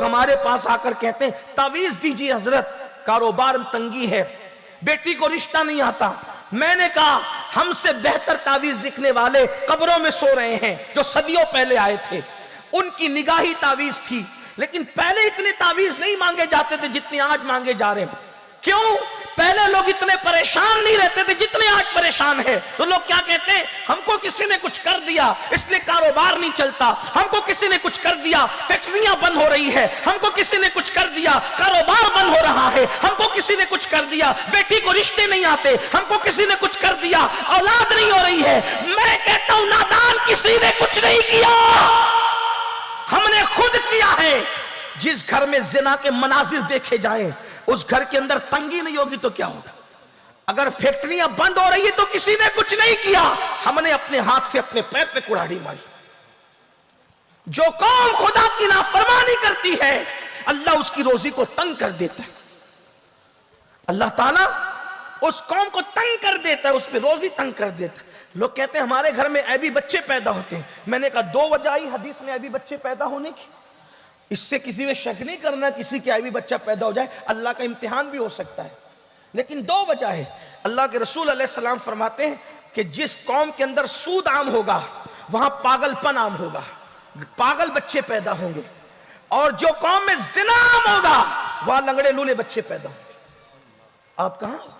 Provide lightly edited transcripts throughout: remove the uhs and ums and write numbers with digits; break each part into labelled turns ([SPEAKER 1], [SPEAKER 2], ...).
[SPEAKER 1] हमारे पास आकर कहते हैं तावीज दीजिए हजरत, कारोबार में तंगी है, बेटी को रिश्ता नहीं आता। मैंने कहा हमसे बेहतर तावीज लिखने वाले कब्रों में सो रहे हैं जो सदियों पहले आए थे, उनकी निगाही तावीज थी। लेकिन पहले इतने तावीज नहीं मांगे जाते थे जितने आज मांगे जा रहे हैं। क्यों? पहले लोग इतने परेशान नहीं रहते थे जितने आज परेशान है। तो लोग क्या कहते हैं, हमको किसी ने कुछ कर दिया इसलिए कारोबार नहीं चलता, हमको किसी ने कुछ कर दिया फैक्ट्रियां बंद हो रही है, हमको किसी ने कुछ कर दिया कारोबार बंद हो रहा है, हमको किसी ने कुछ कर दिया बेटी को रिश्ते नहीं आते, हमको किसी ने कुछ कर दिया औलाद नहीं हो रही है। मैं कहता हूं नादान, किसी ने कुछ नहीं किया, हमने खुद किया है। जिस घर में जिना के मनाजिर देखे जाएं उस घर के अंदर तंगी नहीं होगी तो क्या होगा? अगर फैक्ट्रियां बंद हो रही है तो किसी ने कुछ नहीं किया, हमने अपने हाथ से अपने पैर पे कुल्हाड़ी मारी। जो कौम खुदा की नाफरमानी करती है अल्लाह उसकी रोजी को तंग कर देता है। अल्लाह ताला उस कौम को तंग कर देता है, उस पर रोजी तंग कर देता है। लोग कहते हैं हमारे घर में ऐबी बच्चे पैदा होते हैं। मैंने कहा दो वजह आई हदीस में ऐबी बच्चे पैदा होने की, इससे किसी में शक नहीं करना किसी के ऐबी बच्चा पैदा हो जाए, अल्लाह का इम्तिहान भी हो सकता है। लेकिन दो वजह है। अल्लाह के रसूल अलैहिस्सलाम फरमाते हैं कि जिस कौम के अंदर सूद आम होगा वहां पागलपन आम होगा, पागल बच्चे पैदा होंगे, और जो कौम में जिना आम होगा वहां लंगड़े लूले बच्चे पैदा होंगे। आप कहां हो?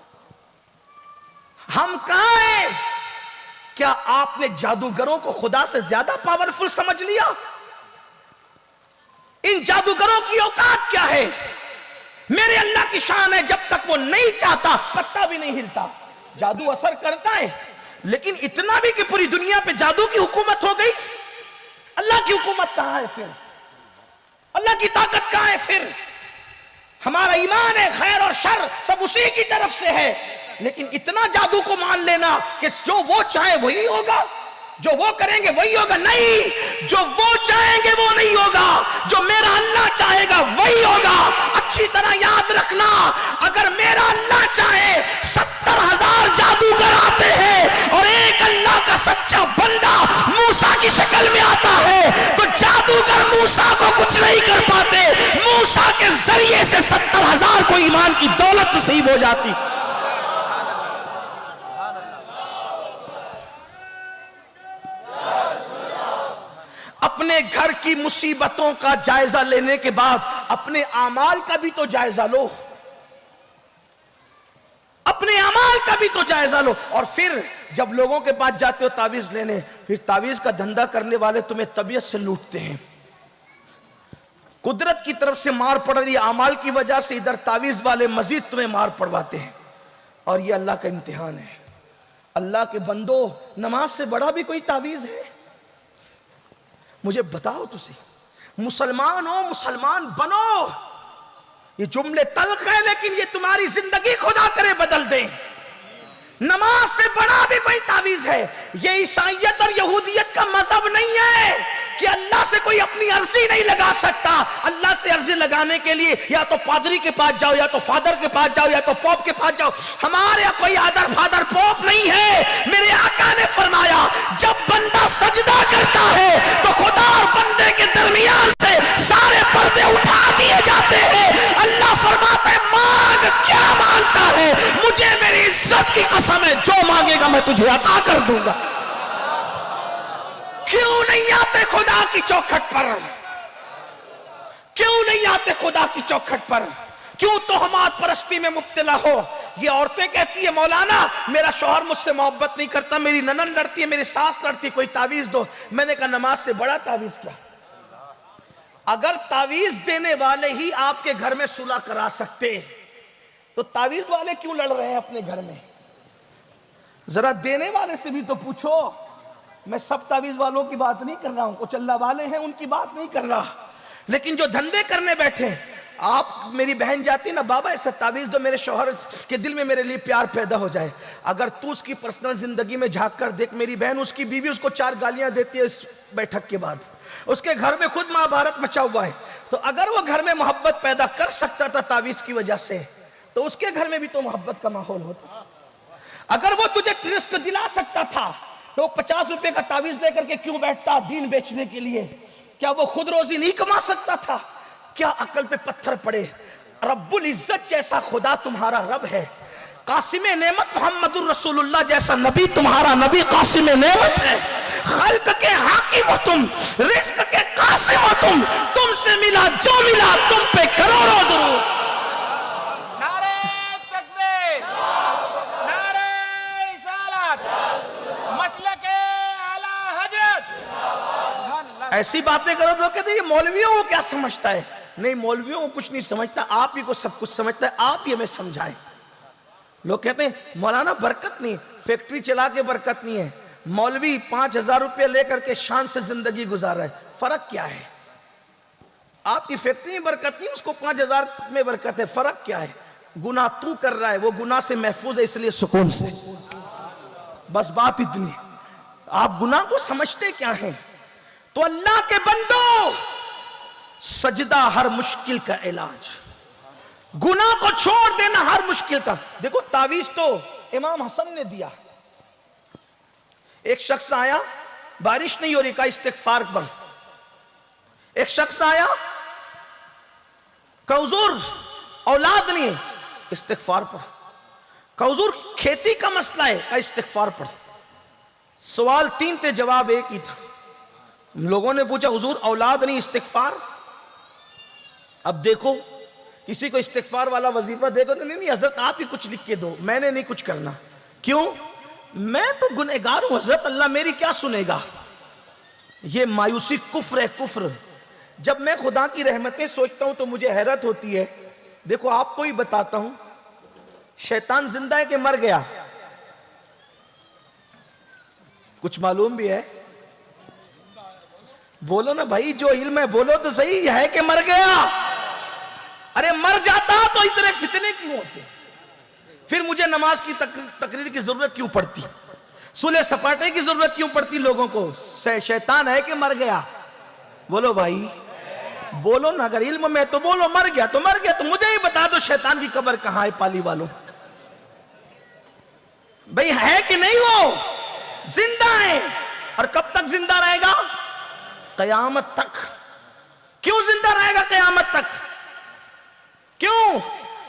[SPEAKER 1] हम कहां हैं? क्या आपने जादूगरों को खुदा से ज्यादा पावरफुल समझ लिया? इन जादूगरों की औकात क्या है? मेरे अल्लाह की शान है, जब तक वो नहीं चाहता पत्ता भी नहीं हिलता। जादू असर करता है लेकिन इतना भी कि पूरी दुनिया पे जादू की हुकूमत हो गई। अल्लाह की हुकूमत कहां है फिर? अल्लाह की ताकत कहां है फिर? हमारा ईमान है खैर और शर सब उसी की तरफ से है, लेकिन इतना जादू को मान लेना कि जो वो चाहे वही होगा, जो वो करेंगे वही होगा, नहीं, जो वो चाहेंगे वो नहीं होगा, जो मेरा अल्लाह चाहेगा वही होगा। अच्छी तरह याद रखना, अगर मेरा अल्लाह चाहे 70,000 जादूगर आते हैं और एक अल्लाह का सच्चा बंदा मूसा की शक्ल में आता है तो जादूगर मूसा को कुछ नहीं कर पाते। मूसा के जरिए से 70,000 को ईमान की दौलत नसीब हो जाती। अपने घर की मुसीबतों का जायजा लेने के बाद अपने अमाल का भी तो जायजा लो, अपने अमाल का भी तो जायजा लो। और फिर जब लोगों के पास जाते हो तावीज लेने, फिर तावीज का धंधा करने वाले तुम्हें तबीयत से लूटते हैं। कुदरत की तरफ से मार पड़ रही है अमाल की वजह से, इधर तावीज वाले मजीद तुम्हें मार पड़वाते हैं। और ये अल्लाह का इम्तिहान है। अल्लाह के बंदो, नमाज से बड़ा भी कोई तावीज है? मुझे बताओ तो सही। मुसलमान हो, मुसलमान बनो। ये जुमले तल्ख है लेकिन ये तुम्हारी जिंदगी खुदा करे बदल दे। नमाज से बड़ा भी कोई तावीज है? ये ईसाइयत और यहूदियत का मजहब नहीं है कि अल्लाह से कोई अपनी अर्जी नहीं लगा सकता। अल्लाह से अर्जी लगाने के लिए या तो पादरी के पास जाओ, या तो फादर के पास जाओ, या तो पोप के पास जाओ। हमारे यहाँ कोई आदर फादर पोप नहीं है। मेरे आका ने फरमाया जब बंदा सजदा करता है तो खुदा और बंदे के दरमियान से सारे पर्दे उठा दिए जाते हैं। अल्लाह फरमाता है मांग, क्या मांगता है? मुझे मेरी इज्जत की कसम है जो मांगेगा मैं तुझे अता कर दूंगा। क्यों नहीं आते खुदा की चौखट पर? क्यों नहीं आते खुदा की चौखट पर? क्यों तोहमात परस्ती में मुब्तला हो? ये औरतें कहती है मौलाना मेरा शौहर मुझसे मोहब्बत नहीं करता, मेरी ननन लड़ती है, मेरी सास लड़ती है, कोई तावीज दो। मैंने कहा नमाज से बड़ा तावीज क्या? अगर तावीज देने वाले ही आपके घर में सुलह करा सकते तो तावीज वाले क्यों लड़ रहे हैं अपने घर में? जरा देने वाले से भी तो पूछो। मैं सब तावीज वालों की बात नहीं कर रहा हूं, कुछ अल्लाह वाले हैं उनकी बात नहीं कर रहा, लेकिन जो धंधे करने बैठे। आप, मेरी बहन जाती ना, बाबा ऐसा तावीज दो मेरे शौहर के दिल में मेरे लिए प्यार पैदा हो जाए। अगर तू उसकी पर्सनल जिंदगी में झांक कर देख, मेरी बहन, उसकी बीवी उसको 4 गालियां देती है इस बैठक के बाद। उसके घर में खुद महाभारत मचा हुआ है। तो अगर वो घर में मोहब्बत पैदा कर सकता था तावीज की वजह से, तो उसके घर में भी तो मोहब्बत का माहौल होता। अगर वो तुझे रिस्क दिला सकता था तो 50 रुपए का तावीज लेकर के क्यों बैठता दीन बेचने के लिए? क्या वो खुद रोजी नहीं कमा सकता था? क्या अकल पे पत्थर पड़े। रब्बुल इज्जत जैसा खुदा तुम्हारा रब है, कासिम नेमत मोहम्मदुर रसूलुल्लाह जैसा नबी तुम्हारा नबी कासिम नेमत है। खल्क के हाकिम हो तुम, रिज़्क के कासिम हो तुमसे मिला जो मिला तुम पे करोड़ों दुरूद।
[SPEAKER 2] नारे तकबीर, नारे रिसालत, मसलके आला हजरत।
[SPEAKER 1] ऐसी बातें करो लोग कहते हैं ये मौलवियों को क्या समझता है। नहीं, मौलवियों को कुछ नहीं समझता, आप ही को सब कुछ समझता है, आप ही हमें समझाएं। लोग कहते हैं मौलाना बरकत नहीं, फैक्ट्री चला के बरकत नहीं है, मौलवी 5,000 रुपये लेकर के शान से जिंदगी गुजार रहा है, फर्क क्या है। आपकी फैक्ट्री में बरकत नहीं, उसको 5,000 में बरकत है, फर्क क्या है। गुनाह तू कर रहा है, वो गुनाह से महफूज है, इसलिए सुकून से। बस बात इतनी। आप गुनाह को समझते क्या है। तो अल्लाह के बंदो, सजदा हर मुश्किल का इलाज, गुनाह को छोड़ देना हर मुश्किल का। देखो तावीज तो इमाम हसन ने दिया। एक शख्स आया, बारिश नहीं हो रही, का इस्तिगफार पर। एक शख्स आया, कौजूर औलाद नहीं है, इस्तिगफार पर। कौजूर खेती का मसला है, का इस्तिगफार पर। सवाल 3 थे, जवाब एक ही था। लोगों ने पूछा हुजूर औलाद नहीं, इस्तिगफार। अब देखो किसी को इस्तिगफार वाला वजीफा देखो तो नहीं हजरत आप ही कुछ लिख के दो, मैंने नहीं कुछ करना। क्यों? मैं तो गुनहगार हूं हजरत, अल्लाह मेरी क्या सुनेगा। ये मायूसी कुफ्र है, कुफ्र। जब मैं खुदा की रहमतें सोचता हूं तो मुझे हैरत होती है। देखो आपको ही बताता हूं, शैतान जिंदा है कि मर गया? कुछ मालूम भी है? बोलो ना भाई, जो इल्म है बोलो तो सही, है कि मर गया? अरे मर जाता तो इतने फितने क्यों होते, फिर मुझे नमाज की तकरीर की जरूरत क्यों पड़ती, सुलह सपाटे की जरूरत क्यों पड़ती लोगों को? शैतान है कि मर गया? बोलो भाई, बोलो ना। अगर इल्म में तो बोलो, मर गया तो मर गया। तो मुझे ही बता दो शैतान की कब्र कहां है पाली वालों? भाई है कि नहीं? वो जिंदा है। और कब तक जिंदा रहेगा? कयामत तक। क्यों जिंदा रहेगा कयामत तक? क्यों?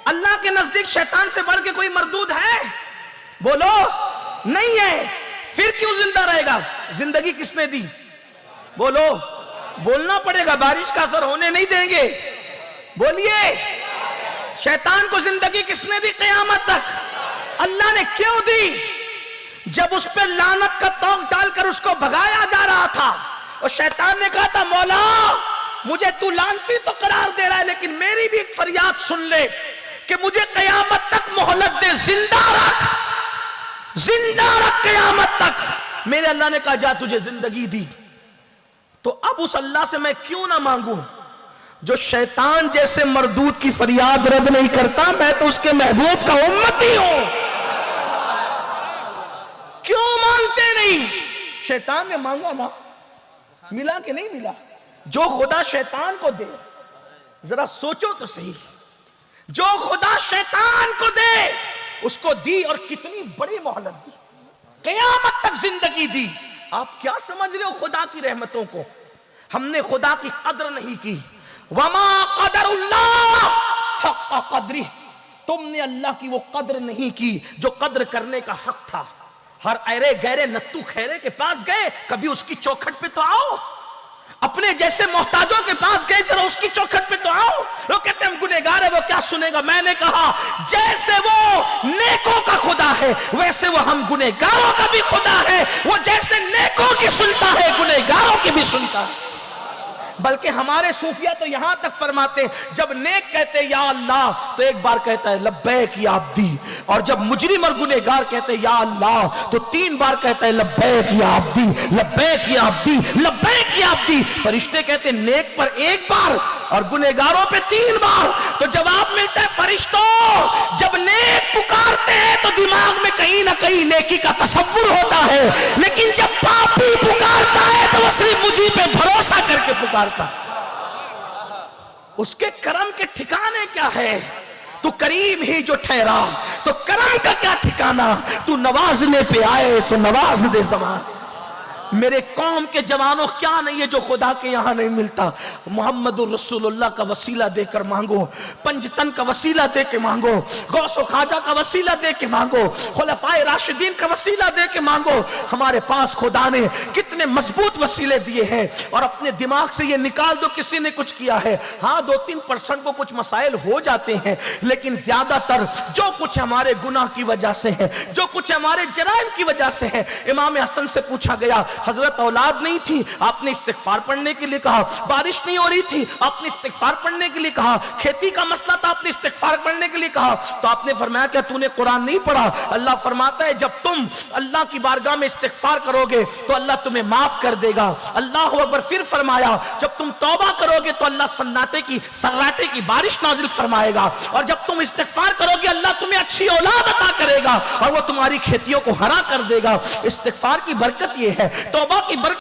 [SPEAKER 1] अल्लाह के नजदीक शैतान से बढ़ के कोई मरदूद है? बोलो, नहीं है। फिर क्यों जिंदा रहेगा? जिंदगी किसने दी? बोलो, बोलना पड़ेगा, बारिश का असर होने नहीं देंगे। बोलिए, शैतान को जिंदगी किसने दी कयामत तक? अल्लाह ने। क्यों दी? जब उस पर लानत का तोक डालकर उसको भगाया जा रहा था और शैतान ने कहा था मौला मुझे तू लानती तो करार दे रहा है, लेकिन मेरी भी एक फरियाद सुन ले कि मुझे कयामत तक मोहलत दे, जिंदा रख कयामत तक। मेरे अल्लाह ने कहा जा तुझे जिंदगी दी। तो अब उस अल्लाह से मैं क्यों ना मांगू जो शैतान जैसे मरदूद की फरियाद रद्द नहीं करता। मैं तो उसके महबूब का उम्मती हूं। क्यों मांगते नहीं? शैतान ने मांगा ना, मिला कि नहीं मिला? जो खुदा शैतान को दे, जरा सोचो तो सही, जो खुदा शैतान को दे उसको दी, और कितनी बड़ी मोहलत दी, कयामत तक जिंदगी दी। आप क्या समझ रहे हो खुदा की रहमतों को? हमने खुदा की कद्र नहीं की। वमा कदरुल्लाह हक़्क़ क़द्रिह, तुमने अल्लाह की वो कद्र नहीं की जो कद्र करने का हक था। हर अरे गहरे नत्तू खैरे के पास गए, कभी उसकी चौखट पे तो आओ। अपने जैसे मोहताजों के पास गए, जरा उसकी चौखट पे तो आओ। लोग कहते हैं हम गुनहगार है, वो क्या सुनेगा? मैंने कहा जैसे वो नेकों का खुदा है वैसे वो हम गुनहगारों का भी खुदा है। वो जैसे नेकों की सुनता है गुनहगारों की भी सुनता है। बल्कि हमारे सूफिया तो यहां तक फरमाते हैं जब नेक कहते या अल्लाह तो एक बार कहता है लब्बैक या अब्दी, और जब मुजरिम और गुनहगार कहते या अल्लाह तो 3 बार कहता है लब्बैक या अब्दी, लब्बैक या अब्दी, लब्बैक या अब्दी। फरिश्ते कहते नेक पर 1 बार और गुनहगारों पे 3 बार। तो जवाब मिलता है फरिश्तों जब नेक पुकारते हैं तो दिमाग में कहीं ना कहीं नेकी का तसव्वुर होता है, लेकिन जब पापी पुकारता है तो वो सिर्फ मुझी पे भरोसा करके पुकारता। उसके करम के ठिकाने क्या है? तू करीम ही जो ठहरा तो करम का क्या ठिकाना? तू नवाजने पे आए तो नवाज दे ज़मान। मेरे कौम के जवानों, क्या नहीं है जो खुदा के यहाँ नहीं मिलता। मोहम्मदुर रसूलुल्लाह का वसीला देकर मांगो, पंजतन का वसीला दे के मांगो, गौसो खाजा का वसीला दे के मांगो, खुलफाए राशिदीन का वसीला दे के मांगो। हमारे पास खुदा ने कितने मजबूत वसीले दिए हैं, और अपने दिमाग से ये निकाल दो किसी ने कुछ किया है। हाँ 2-3% को कुछ मसाइल हो जाते हैं, लेकिन ज्यादातर जो कुछ हमारे गुनाह की वजह से है, जो कुछ हमारे जराइम की वजह से है। इमाम हसन से पूछा गया, हजरत औलाद नहीं थी, आपने इस्तिगफार पढ़ने के लिए कहा। बारिश नहीं हो रही थी, आपने इस्तिगफार पढ़ने के लिए कहा। खेती का मसला था, आपने इस्तिगफार पढ़ने के लिए कहा। तो आपने फरमाया क्या तूने कुरान नहीं पढ़ा? अल्लाह फरमाता है जब तुम अल्लाह की बारगाह में इस्तिगफार करोगे तो अल्लाह तुम्हें माफ कर देगा। अल्लाह अकबर। फिर फरमाया जब तुम तौबा करोगे तो अल्लाह सर्राटे की बारिश नाजिल फरमाएगा, और जब तुम इस्तिगफार करोगे अल्लाह तुम्हें अच्छी औलाद अता करेगा और वो तुम्हारी खेतियों को हरा कर देगा। इस्तिगफार की बरकत ये है, तौबा की बरकत